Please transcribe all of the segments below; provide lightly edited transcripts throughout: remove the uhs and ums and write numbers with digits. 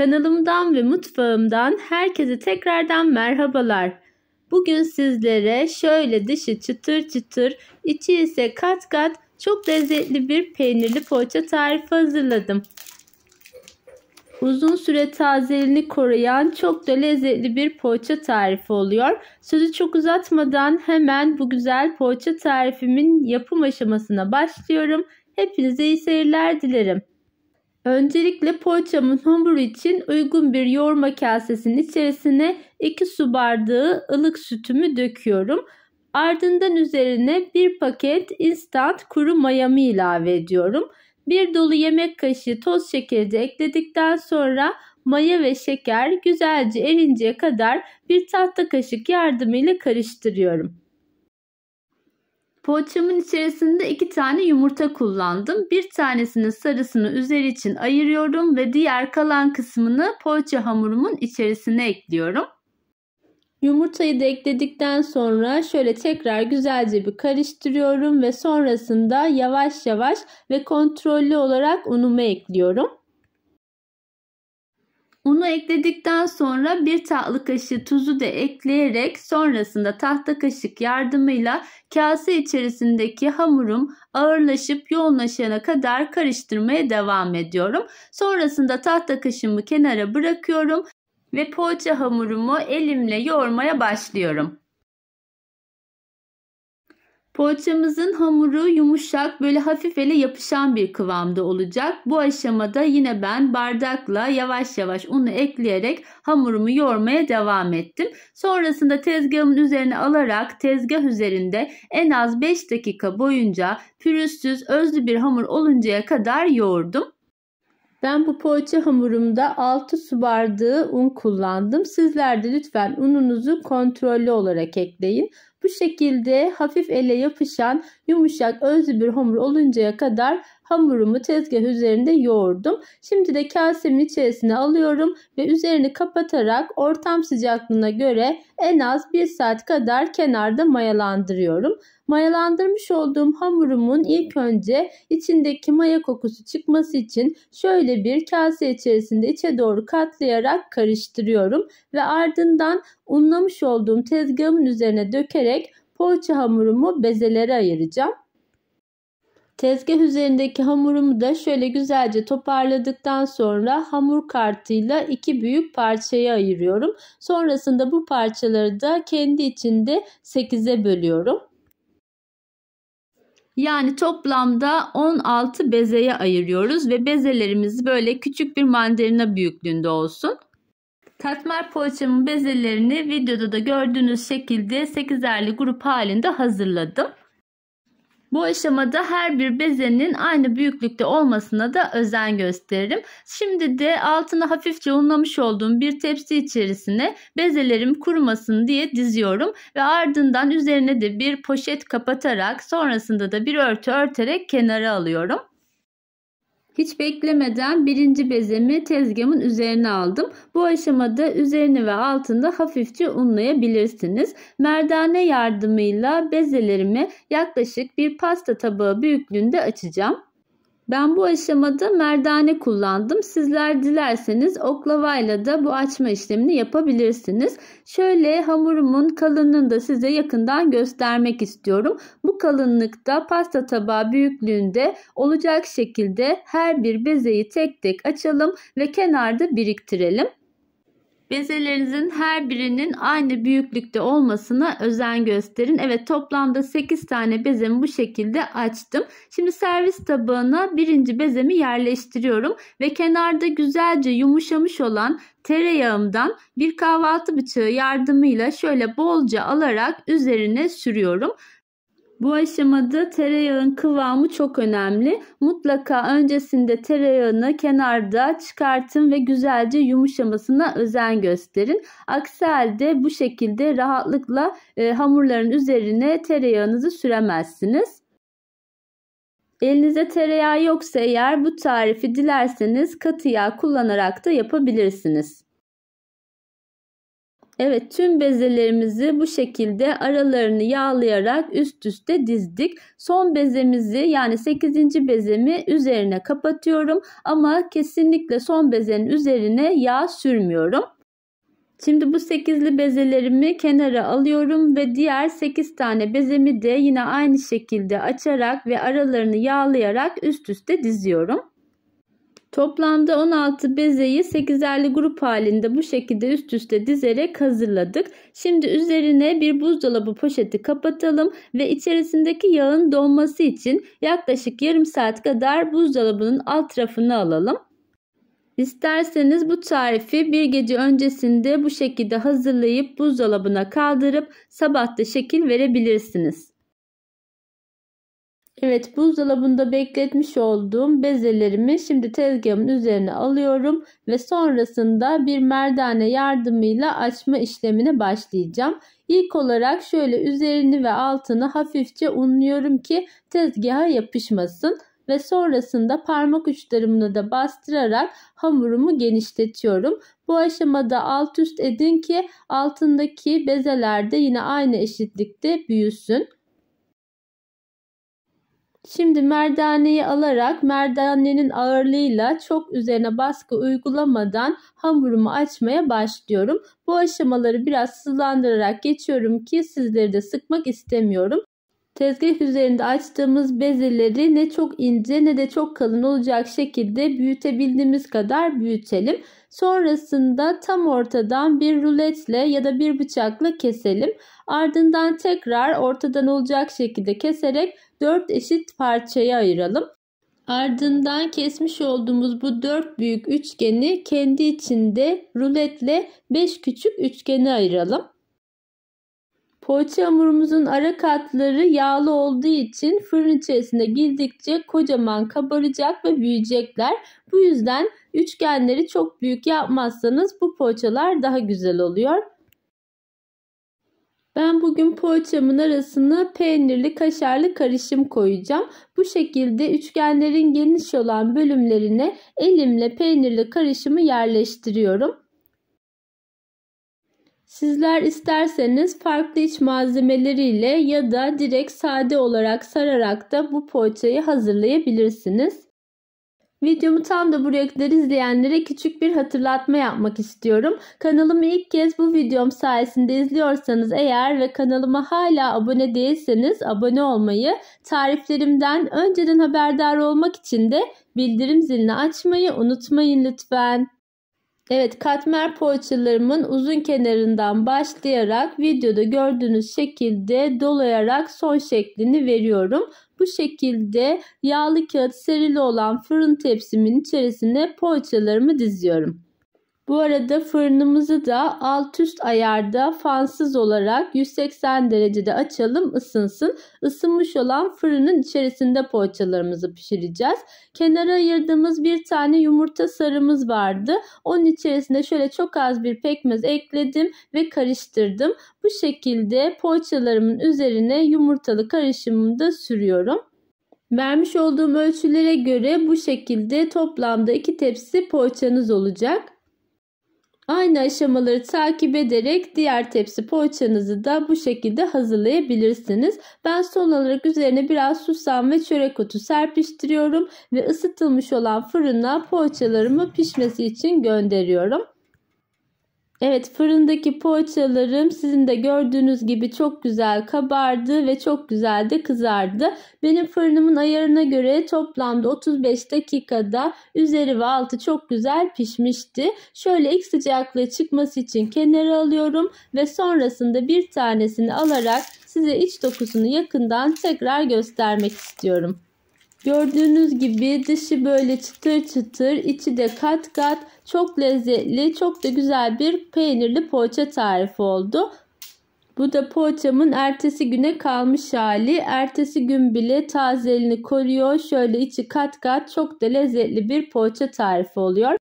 Kanalımdan ve mutfağımdan herkese tekrardan merhabalar. Bugün sizlere şöyle dışı çıtır çıtır, içi ise kat kat çok lezzetli bir peynirli poğaça tarifi hazırladım. Uzun süre tazeliğini koruyan çok da lezzetli bir poğaça tarifi oluyor. Sözü çok uzatmadan hemen bu güzel poğaça tarifimin yapım aşamasına başlıyorum. Hepinize iyi seyirler dilerim. Öncelikle poğaçamın hamuru için uygun bir yoğurma kasesinin içerisine 2 su bardağı ılık sütümü döküyorum. Ardından üzerine 1 paket instant kuru mayamı ilave ediyorum. 1 dolu yemek kaşığı toz şekeri de ekledikten sonra maya ve şeker güzelce erinceye kadar bir tahta kaşık yardımıyla karıştırıyorum. Poğaçamın içerisinde 2 tane yumurta kullandım. Bir tanesinin sarısını üzeri için ayırıyorum ve diğer kalan kısmını poğaça hamurumun içerisine ekliyorum. Yumurtayı da ekledikten sonra şöyle tekrar güzelce bir karıştırıyorum ve sonrasında yavaş yavaş ve kontrollü olarak unumu ekliyorum. Unu ekledikten sonra 1 tatlı kaşığı tuzu da ekleyerek sonrasında tahta kaşık yardımıyla kase içerisindeki hamurum ağırlaşıp yoğunlaşana kadar karıştırmaya devam ediyorum. Sonrasında tahta kaşığımı kenara bırakıyorum ve poğaça hamurumu elimle yoğurmaya başlıyorum. Poğaçamızın hamuru yumuşak, böyle hafif ele yapışan bir kıvamda olacak. Bu aşamada yine ben bardakla yavaş yavaş unu ekleyerek hamurumu yoğurmaya devam ettim. Sonrasında tezgahımın üzerine alarak tezgah üzerinde en az 5 dakika boyunca pürüzsüz, özlü bir hamur oluncaya kadar yoğurdum. Ben bu poğaça hamurumda 6 su bardağı un kullandım. Sizler de lütfen ununuzu kontrollü olarak ekleyin. Bu şekilde hafif ele yapışan yumuşak özlü bir hamur oluncaya kadar hamurumu tezgah üzerinde yoğurdum. Şimdi de kasemin içerisine alıyorum ve üzerini kapatarak ortam sıcaklığına göre en az 1 saat kadar kenarda mayalandırıyorum. Mayalandırmış olduğum hamurumun ilk önce içindeki maya kokusu çıkması için şöyle bir kase içerisinde içe doğru katlayarak karıştırıyorum ve ardından unlamış olduğum tezgahımın üzerine dökerek poğaça hamurumu bezelere ayıracağım. Tezgah üzerindeki hamurumu da şöyle güzelce toparladıktan sonra hamur kartıyla 2 büyük parçaya ayırıyorum. Sonrasında bu parçaları da kendi içinde 8'e bölüyorum. Yani toplamda 16 bezeye ayırıyoruz ve bezelerimiz böyle küçük bir mandalina büyüklüğünde olsun. Katmer poğaçamın bezelerini videoda da gördüğünüz şekilde 8'erli grup halinde hazırladım. Bu aşamada her bir bezenin aynı büyüklükte olmasına da özen gösteririm. Şimdi de altını hafifçe unlamış olduğum bir tepsi içerisine bezelerim kurumasın diye diziyorum ve ardından üzerine de bir poşet kapatarak sonrasında da bir örtü örterek kenara alıyorum. Hiç beklemeden birinci bezemi tezgahımın üzerine aldım. Bu aşamada üzerini ve altında hafifçe unlayabilirsiniz. Merdane yardımıyla bezelerimi yaklaşık bir pasta tabağı büyüklüğünde açacağım. Ben bu aşamada merdane kullandım. Sizler dilerseniz oklavayla da bu açma işlemini yapabilirsiniz. Şöyle hamurumun kalınlığını da size yakından göstermek istiyorum. Bu kalınlıkta pasta tabağı büyüklüğünde olacak şekilde her bir bezeyi tek tek açalım ve kenarda biriktirelim. Bezelerinizin her birinin aynı büyüklükte olmasına özen gösterin. Evet, toplamda 8 tane bezemi bu şekilde açtım. Şimdi servis tabağına birinci bezemi yerleştiriyorum ve kenarda güzelce yumuşamış olan tereyağımdan bir kahvaltı bıçağı yardımıyla şöyle bolca alarak üzerine sürüyorum. Bu aşamada tereyağın kıvamı çok önemli. Mutlaka öncesinde tereyağını kenarda çıkartın ve güzelce yumuşamasına özen gösterin. Aksi halde bu şekilde rahatlıkla hamurların üzerine tereyağınızı süremezsiniz. Elinizde tereyağı yoksa eğer bu tarifi dilerseniz katı yağ kullanarak da yapabilirsiniz. Evet, tüm bezelerimizi bu şekilde aralarını yağlayarak üst üste dizdik. Son bezemizi, yani 8. bezemi üzerine kapatıyorum ama kesinlikle son bezenin üzerine yağ sürmüyorum. Şimdi bu 8'li bezelerimi kenara alıyorum ve diğer 8 tane bezemi de yine aynı şekilde açarak ve aralarını yağlayarak üst üste diziyorum. Toplamda 16 bezeyi 8'erli grup halinde bu şekilde üst üste dizerek hazırladık. Şimdi üzerine bir buzdolabı poşeti kapatalım ve içerisindeki yağın donması için yaklaşık yarım saat kadar buzdolabının alt rafına alalım. İsterseniz bu tarifi bir gece öncesinde bu şekilde hazırlayıp buzdolabına kaldırıp sabah da şekil verebilirsiniz. Evet, buzdolabında bekletmiş olduğum bezelerimi şimdi tezgahımın üzerine alıyorum ve sonrasında bir merdane yardımıyla açma işlemine başlayacağım. İlk olarak şöyle üzerini ve altını hafifçe unluyorum ki tezgaha yapışmasın ve sonrasında parmak uçlarımla da bastırarak hamurumu genişletiyorum. Bu aşamada alt üst edin ki altındaki bezeler de yine aynı eşitlikte büyüsün. Şimdi merdaneyi alarak merdanenin ağırlığıyla çok üzerine baskı uygulamadan hamurumu açmaya başlıyorum. Bu aşamaları biraz hızlandırarak geçiyorum ki sizleri de sıkmak istemiyorum. Tezgah üzerinde açtığımız bezeleri ne çok ince ne de çok kalın olacak şekilde büyütebildiğimiz kadar büyütelim. Sonrasında tam ortadan bir ruletle ya da bir bıçakla keselim. Ardından tekrar ortadan olacak şekilde keserek 4 eşit parçaya ayıralım. Ardından kesmiş olduğumuz bu 4 büyük üçgeni kendi içinde ruletle 5 küçük üçgene ayıralım. Poğaça hamurumuzun ara katları yağlı olduğu için fırın içerisine girdikçe kocaman kabaracak ve büyüyecekler. Bu yüzden üçgenleri çok büyük yapmazsanız bu poğaçalar daha güzel oluyor. Ben bugün poğaçamın arasına peynirli kaşarlı karışım koyacağım. Bu şekilde üçgenlerin geniş olan bölümlerine elimle peynirli karışımı yerleştiriyorum. Sizler isterseniz farklı iç malzemeleriyle ya da direkt sade olarak sararak da bu poğaçayı hazırlayabilirsiniz. Videomu tam da buraya kadar izleyenlere küçük bir hatırlatma yapmak istiyorum. Kanalımı ilk kez bu videom sayesinde izliyorsanız eğer ve kanalıma hala abone değilseniz abone olmayı, tariflerimden önceden haberdar olmak için de bildirim zilini açmayı unutmayın lütfen. Evet, katmer poğaçalarımın uzun kenarından başlayarak videoda gördüğünüz şekilde dolayarak son şeklini veriyorum. Bu şekilde yağlı kağıt serili olan fırın tepsimin içerisine poğaçalarımı diziyorum. Bu arada fırınımızı da alt üst ayarda fansız olarak 180 derecede açalım, ısınsın. Isınmış olan fırının içerisinde poğaçalarımızı pişireceğiz. Kenara ayırdığımız bir tane yumurta sarımız vardı. Onun içerisine şöyle çok az bir pekmez ekledim ve karıştırdım. Bu şekilde poğaçalarımın üzerine yumurtalı karışımımı da sürüyorum. Vermiş olduğum ölçülere göre bu şekilde toplamda 2 tepsi poğaçanız olacak. Aynı aşamaları takip ederek diğer tepsi poğaçanızı da bu şekilde hazırlayabilirsiniz. Ben son olarak üzerine biraz susam ve çörek otu serpiştiriyorum ve ısıtılmış olan fırına poğaçalarımı pişmesi için gönderiyorum. Evet, fırındaki poğaçalarım sizin de gördüğünüz gibi çok güzel kabardı ve çok güzel de kızardı. Benim fırınımın ayarına göre toplamda 35 dakikada üzeri ve altı çok güzel pişmişti. Şöyle ilk sıcaklığı çıkması için kenara alıyorum ve sonrasında bir tanesini alarak size iç dokusunu yakından tekrar göstermek istiyorum. Gördüğünüz gibi dışı böyle çıtır çıtır, içi de kat kat, çok lezzetli, çok da güzel bir peynirli poğaça tarifi oldu. Bu da poğaçamın ertesi güne kalmış hali. Ertesi gün bile tazeliğini koruyor. Şöyle içi kat kat, çok da lezzetli bir poğaça tarifi oluyor.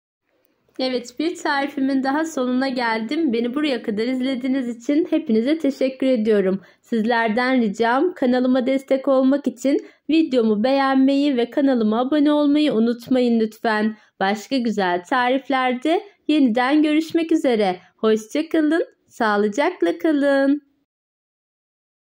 Evet, bir tarifimin daha sonuna geldim. Beni buraya kadar izlediğiniz için hepinize teşekkür ediyorum. Sizlerden ricam kanalıma destek olmak için videomu beğenmeyi ve kanalıma abone olmayı unutmayın lütfen. Başka güzel tariflerde yeniden görüşmek üzere. Hoşça kalın, Sağlıcakla kalın.